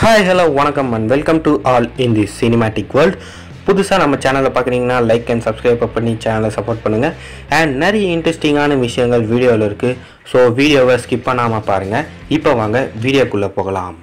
Hi hello வணக்கம் and welcome to all in the cinematic world. புதுசாக நம்ம சேனலை பார்க்குறீங்கன்னா லைக் அண்ட் சப்ஸ்கிரைப் பண்ணி சேனலை சப்போர்ட் பண்ணுங்கள். அண்ட் நிறைய இன்ட்ரெஸ்டிங்கான விஷயங்கள் வீடியோவில் இருக்குது. ஸோ வீடியோவை ஸ்கிப் பண்ணாமல் பாருங்கள். இப்போ வாங்க வீடியோக்குள்ளே போகலாம்.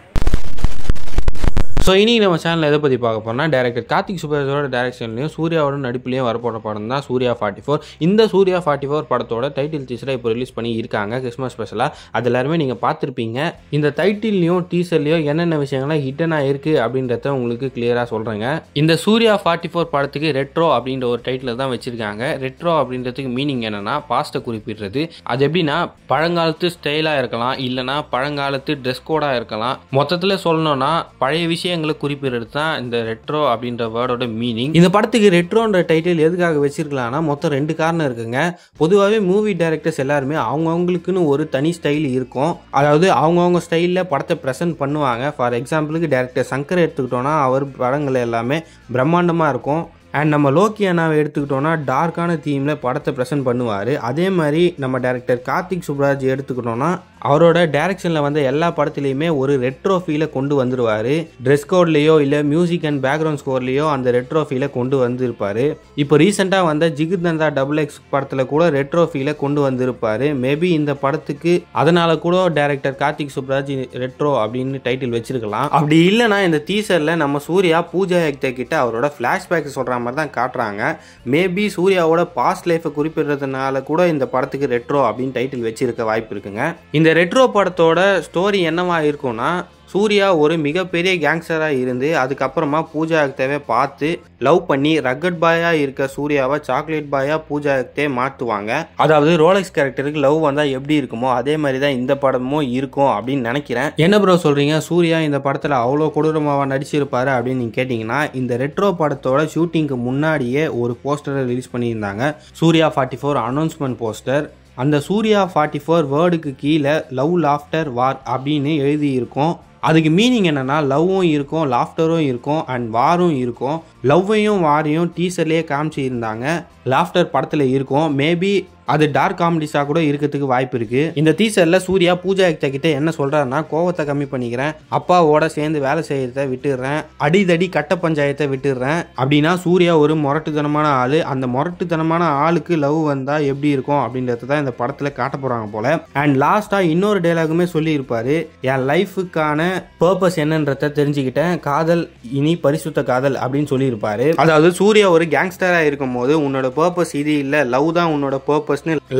ஸோ இன்றைக்கி நம்ம சேனலில் எதை பற்றி பார்க்க போகிறோம்னா, டேரக்டர் கார்த்திக் சுப்ராஜோட டேரக்ஷன்லையும் சூர்யாவோட நடிப்புலையும் வரப்போகிற படம் தான் சூர்யா 44. இந்த சூர்யா 44 படத்தோட டைட்டில் டீசரை இப்போ ரிலீஸ் பண்ணி இருக்காங்க கிறிஸ்மஸ் ஸ்பெஷலாக. அது எல்லாருமே நீங்கள் பார்த்துருப்பீங்க. இந்த டைட்டில்லையும் டீசர்லையும் என்னென்ன விஷயங்கள்லாம் ஹிட்டனாக இருக்குது அப்படின்றத உங்களுக்கு கிளியராக சொல்கிறேங்க. இந்த சூர்யா 44 படத்துக்கு ரெட்ரோ அப்படின்ற ஒரு டைட்டில் தான் வச்சுருக்காங்க. ரெட்ரோ அப்படின்றதுக்கு மீனிங் என்னென்னா பாஸ்ட்டை குறிப்பிடுறது. அது எப்படின்னா பழங்காலத்து ஸ்டைலாக இருக்கலாம், இல்லைனா பழங்காலத்து ட்ரெஸ் கோடாக இருக்கலாம். மொத்தத்தில் சொல்லணும்னா பழைய விஷயம் குறிப்பிடுறது தான் இந்த ரெட்ரோ அப்படின்ற வேர்டோட மீனிங். இந்த படத்துக்கு ரெட்ரோன்ற டைட்டில் எதுக்காக வச்சிருக்கலாம்னா மொத்தம் 2 காரணம் இருக்குங்க. பொதுவாகவே மூவி டைரக்டர்ஸ் எல்லாருமே அவங்கவுங்களுக்குன்னு ஒரு தனி ஸ்டைல் இருக்கும். அதாவது அவங்கவுங்க ஸ்டைலில் படத்தை ப்ரெசென்ட் பண்ணுவாங்க. ஃபார் எக்ஸாம்பிளுக்கு டேரக்டர் சங்கர் எடுத்துக்கிட்டோன்னா அவர் படங்கள் எல்லாமே பிரம்மாண்டமாக இருக்கும். அண்ட் நம்ம லோக்கி அண்ணாவை எடுத்துக்கிட்டோன்னா டார்க்கான தீமில் படத்தை ப்ரெசென்ட் பண்ணுவார். அதே மாதிரி நம்ம டேரக்டர் கார்த்திக் சுப்ராஜ் எடுத்துக்கிட்டோன்னா அவரோட டைரக்ஷனில் வந்து எல்லா படத்துலையுமே ஒரு ரெட்ரோ ஃபீலை கொண்டு வந்துடுவார். ட்ரெஸ் கோட்லேயோ இல்லை மியூசிக் அண்ட் பேக்ரவுண்ட் ஸ்கோர்லேயோ அந்த ரெட்ரோ ஃபீலை கொண்டு வந்திருப்பார். இப்போ ரீசெண்டாக வந்த ஜிகிர்தண்டா XX படத்தில் கூட ரெட்ரோ ஃபீலை கொண்டு வந்திருப்பார். மேபி இந்த படத்துக்கு அதனால கூட டேரக்டர் கார்த்திக் சுப்ராஜ் ரெட்ரோ அப்படின்னு டைட்டில் வச்சிருக்கலாம். அப்படி இல்லைனா இந்த டீசரில் நம்ம சூர்யா பூஜா ஹெக்டே கிட்ட அவரோட ஃப்ளாஷ்பேக் சொல்கிற மாதிரி தான் காட்டுறாங்க. மேபி சூர்யாவோட பாஸ்ட் லைஃபை குறிப்பிடுறதுனால கூட இந்த படத்துக்கு ரெட்ரோ அப்படின்னு டைட்டில் வச்சிருக்க வாய்ப்பு இருக்குங்க. இந்த ரெட்ரோ படத்தோட ஸ்டோரி என்னவா இருக்கும்னா, சூர்யா ஒரு மிகப்பெரிய கேங்ஸ்டராக இருந்து அதுக்கப்புறமா பூஜா ஹெக்டேவை பார்த்து லவ் பண்ணி ரக்கட் பாயாக இருக்க சூர்யாவை சாக்லேட் பாயாக பூஜா ஹெக்டே மாற்றுவாங்க. அதாவது ரோலெக்ஸ் கேரக்டருக்கு லவ் வந்தால் எப்படி இருக்குமோ அதே மாதிரி தான் இந்த படமும் இருக்கும் அப்படின்னு நினைக்கிறேன். என்ன ப்ரோ சொல்கிறீங்க, சூர்யா இந்த படத்தில் அவ்வளோ கொடூரமாக நடிச்சிருப்பாரு அப்படின்னு நீங்கள் கேட்டிங்கன்னா, இந்த ரெட்ரோ படத்தோட ஷூட்டிங்க்கு முன்னாடியே ஒரு போஸ்டரை ரிலீஸ் பண்ணியிருந்தாங்க. Suriya 44 announcement poster. அந்த சூர்யா 44 வேர்டுக்கு கீழே லவ் லாஃப்டர் வார் அப்படின்னு எழுதியிருக்கும். அதுக்கு மீனிங் என்னன்னா, லவ்வும் இருக்கும், லாஃப்டரும் இருக்கும், அண்ட் வாரும் இருக்கும். லவ்வையும் வாரையும் டீசர்லேயே காமிச்சிருந்தாங்க. லாஃப்டர் படத்தில் இருக்கும். மேபி அது டார்க் காமெடிஸாக கூட இருக்கிறதுக்கு வாய்ப்பு இருக்குது. இந்த டீசரில் சூர்யா பூஜா ஹெக்டே கிட்ட என்ன சொல்கிறாருன்னா, கோவத்தை கம்மி பண்ணிக்கிறேன், அப்பாவோட சேர்ந்து வேலை செய்யறத விட்டுடுறேன், அடிதடி கட்ட பஞ்சாயத்தை விட்டுடுறேன் அப்படின்னா சூர்யா ஒரு முரட்டுத்தனமான ஆள். அந்த முரட்டுத்தனமான ஆளுக்கு லவ் வந்தால் எப்படி இருக்கும் அப்படின்றது தான் இந்த படத்தில் காட்ட போகிறாங்க போல. அண்ட் லாஸ்ட்டாக இன்னொரு டைலாகுமே சொல்லியிருப்பாரு, என் லைஃபுக்கான பர்பஸ் என்னன்றத தெரிஞ்சுக்கிட்டேன், காதல் இனி பரிசுத்த காதல் அப்படின்னு சொல்லியிருப்பாரு. அதாவது சூர்யா ஒரு கேங்ஸ்டராக இருக்கும் போது உன்னோட பர்பஸ் இது இல்லை, லவ் தான் உன்னோட பர்பஸ்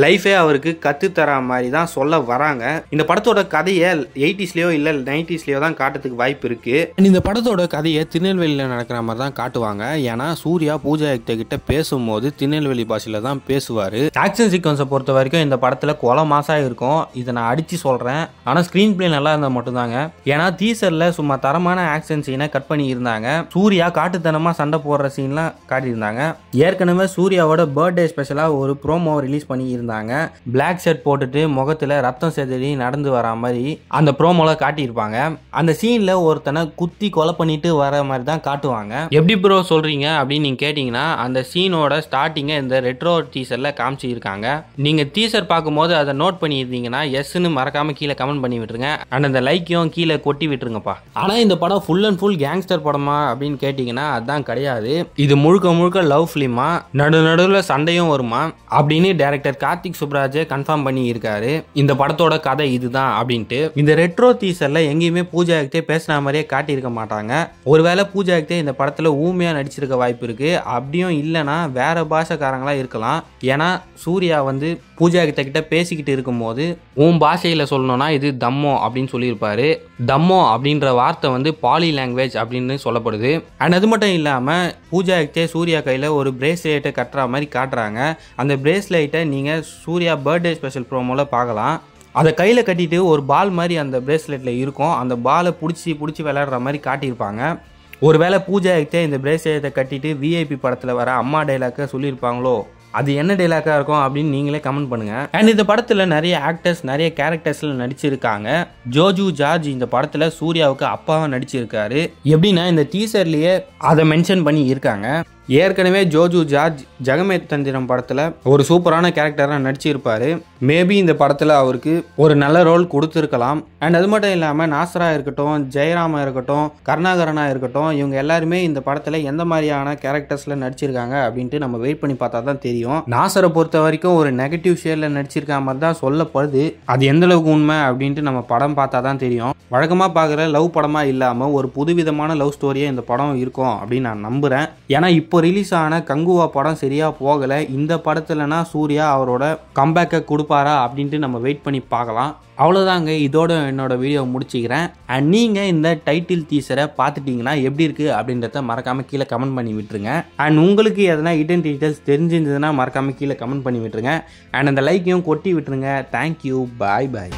லைஃபே அவருக்கு கத்து தர மாதிரி தான் சொல்ல வராங்க. இந்த படத்தோட கதையை 80ஸ்லயோ இல்ல 90ஸ்லயோ தான் காட்டுறதுக்கு வாய்ப்பு இருக்கு. இந்த படத்தோட கதையை திருநெல்வேலியில் நடக்கிற மாதிரி தான் காட்டுவாங்க. ஏன்னா சூர்யா பூஜா ஹெக்டே கிட்ட பேசும்போது திருநெல்வேலி பாஷையில தான் பேசுவாரு. ஆக்ஷன் சீக்வன்ஸை பொறுத்த வரைக்கும் இந்த படத்துல கொலை மாசா இருக்கும். இதை நான் அடிச்சு சொல்றேன். ஆனா ஸ்கிரீன் பிளே நல்லா இருந்தா மட்டும்தாங்க. ஏன்னா டீசர்ல சும்மா தரமான ஆக்ஷன் சீனை கட் பண்ணி இருந்தாங்க. சூர்யா காட்டுத்தனமா சண்டை போடுற சீன்லாம் காட்டியிருந்தாங்க. ஏற்கனவே சூர்யாவோட பர்த்டே ஸ்பெஷலா ஒரு ப்ரோமோ ரிலீஸ் பண்ணி இருந்தாங்க. பிளாக் ஷர்ட் போட்டுட்டு முகத்துல ரத்தம் செதறி நடந்து வர மாதிரி அந்த ப்ரோமோல காட்டியிருப்பாங்க. அந்த சீன்ல ஒருத்தனை குத்தி கொலை பண்ணிட்டு வர மாதிரி தான் காட்டுவாங்க. எப்படி ப்ரோ சொல்றீங்க அப்படின்னு நீங்க கேட்டீங்கன்னா, அந்த சீனோட ஸ்டார்டிங்கை இந்த ரெட்ரோ டீசர்ல காமிச்சு இருக்காங்க. நீங்க டீசர் பார்க்கும்போது அதை நோட் பண்ணி இருந்தீங்கன்னா எஸ்ன்னு மறக்காம கீழே கமெண்ட் பண்ணி விட்டுருங்க. அண்ட் அந்த லைக்கையும் கீழே கொட்டி விட்டுருங்கப்பா. ஆனா இந்த படம் ஃபுல் அண்ட் ஃபுல் கேங்ஸ்டர் படமா அப்படின்னு கேட்டீங்கன்னா அதான் கிடையாது. இது முழுக்க முழுக்க லவ் ஃபிலிமா, நடுவில் சண்டையும் வருமா அப்படின்னு டைரக்டர் கார்த்திக் சுப்ராஜ் கன்ஃபார்ம் பண்ணி இருக்காரு. இந்த படத்தோட கதை இதுதான் அப்படின்ட்டு. இந்த ரெட்ரோ டீசர்ல எங்கேயுமே பூஜா ஹெக்டே பேசின மாதிரியே காட்டியிருக்க மாட்டாங்க. ஒருவேளை பூஜா ஹெக்டே இந்த படத்துல ஊமையா நடிச்சிருக்க வாய்ப்பு இருக்கு. அப்படியும் இல்லைன்னா வேற பாஷைக்காரங்களா இருக்கலாம். ஏன்னா சூர்யா வந்து பூஜா ஹெக்டே கிட்ட பேசிக்கிட்டு இருக்கும் போது உன் பாஷையில சொல்லணும்னா இது தம்மோ அப்படின்னு சொல்லியிருப்பாரு. தம்மோ அப்படின்ற வார்த்தை வந்து பாலி லாங்குவேஜ் அப்படின்னு சொல்லப்படுது. அண்ட் அது மட்டும் இல்லாம பூஜா ஹெக்டே சூர்யா கையில ஒரு பிரேஸ்லெட்டை கட்டுற மாதிரி காட்டுறாங்க. அந்த பிரேஸ்லெட்டை நீங்க சூர்யா பர்த்டே ஸ்பெஷல் ப்ரோமோல பார்க்கலாம். அதை கையில் கட்டிட்டு ஒரு பால் மாதிரி அந்த பிரேஸ்லெட்டில் இருக்கும். அந்த பாலை பிடிச்சி விளையாடுற மாதிரி காட்டியிருப்பாங்க. ஒருவேளை பூஜா ஹெக்டே இந்த பிரேஸ்லெட்டை கட்டிட்டு VIP படத்தில் வர அம்மா டைலாக்கை சொல்லியிருப்பாங்களோ, அது என்ன டைலாக்காக இருக்கும் அப்படின்னு நீங்களே கமெண்ட் பண்ணுங்க. அண்ட் இந்த படத்தில் நிறைய ஆக்டர்ஸ் நிறைய கேரக்டர்ஸ்ல நடிச்சிருக்காங்க. ஜோஜு ஜார்ஜ் இந்த படத்தில் சூர்யாவுக்கு அப்பாவை நடிச்சிருக்காரு. எப்படின்னா இந்த டீசர்லேயே அதை மென்ஷன் பண்ணி இருக்காங்க. ஏற்கனவே ஜோஜு ஜார்ஜ் ஜெகமே தந்திரம் படத்தில் ஒரு சூப்பரான கேரக்டராக நடிச்சிருப்பார். மேபி இந்த படத்தில் அவருக்கு ஒரு நல்ல ரோல் கொடுத்துருக்கலாம். அண்ட் அது மட்டும் இல்லாமல் நாசரா இருக்கட்டும், ஜெயராமா இருக்கட்டும், கருணாகரனா இருக்கட்டும், இவங்க எல்லாருமே இந்த படத்தில் எந்த மாதிரியான கேரக்டர்ஸில் நடிச்சிருக்காங்க அப்படின்ட்டு நம்ம வெயிட் பண்ணி பார்த்தா தான் தெரியும். நாசரை பொறுத்த வரைக்கும் ஒரு நெகட்டிவ் ஷேடில் நடிச்சிருக்க மாதிரி தான் சொல்லப்படுது. அது எந்த அளவுக்கு உண்மை அப்படின்ட்டு நம்ம படம் பார்த்தா தான் தெரியும். வழக்கமாக பார்க்குற லவ் படமாக இல்லாமல் ஒரு புதுவிதமான லவ் ஸ்டோரியாக இந்த படம் இருக்கும் அப்படின்னு நான் நம்புகிறேன். ஏன்னா இப்போ ரிலீஸ் ஆன கங்குவா படம் சரியாக போகலை. இந்த படத்துலனா சூர்யா அவரோட கம்பேக்கை கொடுப்பாரா அப்படின்ட்டு நம்ம வெயிட் பண்ணி பார்க்கலாம். அவ்வளோதாங்க, இதோட என்னோட வீடியோ முடிச்சுக்கிறேன். அண்ட் நீங்கள் இந்த டைட்டில் டீசரை பார்த்துட்டிங்கன்னா எப்படி இருக்குது அப்படின்றத மறக்காமல் கீழே கமெண்ட் பண்ணி விட்டுருங்க. அண்ட் உங்களுக்கு எதனா ஹிடன் டீட்டெயில்ஸ் தெரிஞ்சிருந்ததுன்னா மறக்காமல் கீழே கமெண்ட் பண்ணி விட்டுருங்க. அண்ட் அந்த லைக்கையும் கொட்டி விட்டுருங்க. தேங்க்யூ, பாய் பாய்.